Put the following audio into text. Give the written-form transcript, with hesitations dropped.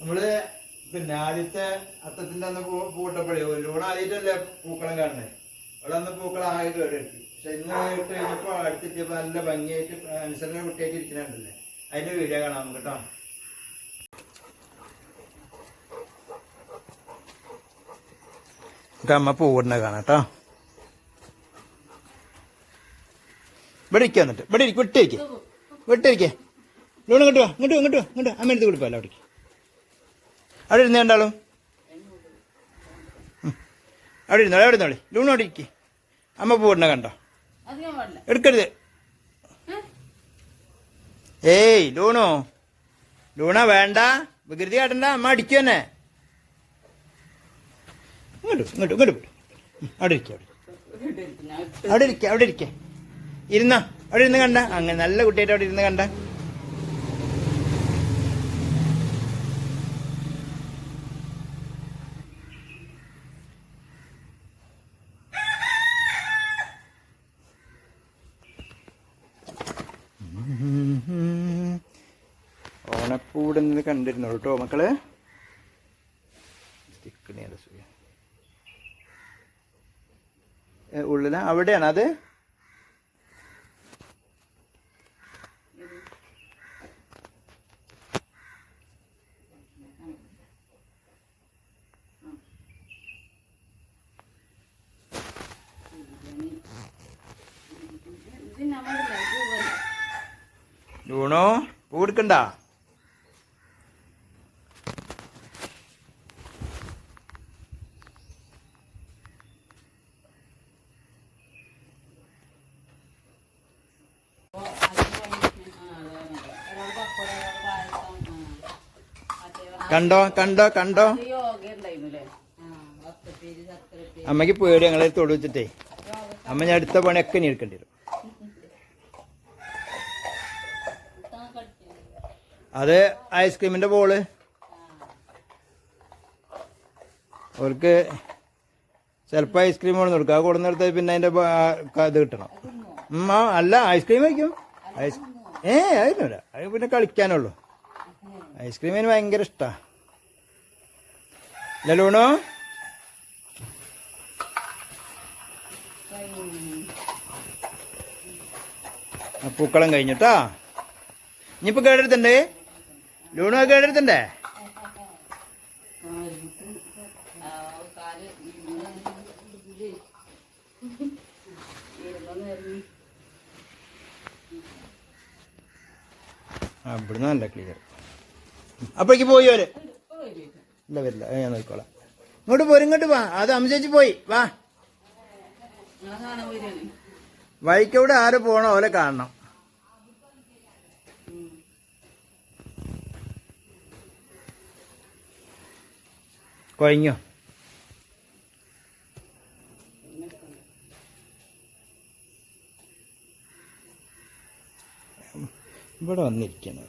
നമ്മള് പിന്നെ ആദ്യത്തെ അത്തത്തിന്റെ അന്ന് പൂട്ടപ്പഴി ലൂൺ ആദ്യമായിട്ടല്ലേ പൂക്കളം കാണുന്നത്. അവിടെ അന്ന് പൂക്കളം ആകെ കേടെടുത്തി. പക്ഷെ ഇന്ന് ഇട്ട് കഴിഞ്ഞപ്പോ അടുത്തെത്തിയപ്പോ നല്ല ഭംഗിയായിട്ട് അനുസരണ കുട്ടിയായിട്ട് ഇരിക്കുന്നുണ്ടല്ലേ. അതിന്റെ വീഡിയോ കാണാം നമുക്ക് കേട്ടോ. അമ്മ പൂവിടുന്ന കാണാം കേട്ടോ. ഇവിടെ ഇരിക്കുക, എന്നിട്ട് ഇവിടെ ഇരിക്കും, വിട്ടിരിക്കേ ലൂൺ ഇങ്ങോട്ട് വാ, ഇങ്ങോട്ട് അമ്മ എടുത്ത് കൊടുപ്പല്ലോ. അവിടെ ഇരുന്ന് കണ്ടാളും, അവിടെ ഇരുന്നോളി ലൂൺ അവിടെ ഇരിക്കേ. അമ്മ പൂവിടുന്ന കണ്ടോ, എടുക്കരുത്. ഏയ് ലൂണ വേണ്ട, വികൃതി കാട്ടണ്ട, അമ്മ അടിക്കും തന്നെ. ഇങ്ങോട്ട് അവിടെ ഇരിക്കേ ഇരുന്നോ, അവിടെ ഇരുന്ന് കണ്ട. അങ്ങനെ നല്ല കുട്ടിയായിട്ട് അവിടെ ഇരുന്ന് കണ്ട. ഓണപ്പൂടുന്നത് കണ്ടിരുന്നു കേട്ടോ മക്കള്. ഉള്ളില അവിടെയാണ് അത്. ലൂണോ പൂ എടുക്കണ്ട. കണ്ടോ അമ്മക്ക് പേടി ഞങ്ങളെ തൊടു വെച്ചിട്ടേ. അമ്മ ഞാൻ അടുത്ത പണിയൊക്കെ ഇനി എടുക്കേണ്ടി വരും. അത് ഐസ്ക്രീമിന്റെ ബോള് അവർക്ക് ചിലപ്പോ ഐസ്ക്രീം കൊണ്ടു കൊടുക്കുക. അത് കൊടുന്നെടുത്ത് പിന്നെ അതിന്റെ ഇത് കിട്ടണം. അല്ല ഐസ്ക്രീം വയ്ക്കും. അതിനല്ല, അത് പിന്നെ കളിക്കാനുള്ളൂ. ഐസ്ക്രീമിന് ഭയങ്കര ഇഷ്ടാ. ലൂണോ പൂക്കളം കഴിഞ്ഞിട്ടാ. ഇനിയിപ്പോ കേടെടുത്തണ്ടേ ലൂണോ, കേടെടുത്തണ്ടേ. ഇവിടുന്ന് നല്ല ക്ലിയർ. അപ്പോഴേക്ക് പോയി അവര്. ഇല്ല വരില്ല, ഞാൻ നോക്കിക്കോളാം. ഇങ്ങോട്ട് വാ. അത് അമ്മച്ചേച്ചി പോയി വാ. വഴിക്കവിടെ ആര് പോണോ ഓലെ കാണണം. കൊഴിഞ്ഞോ ഇവിടെ വന്നിരിക്കണം.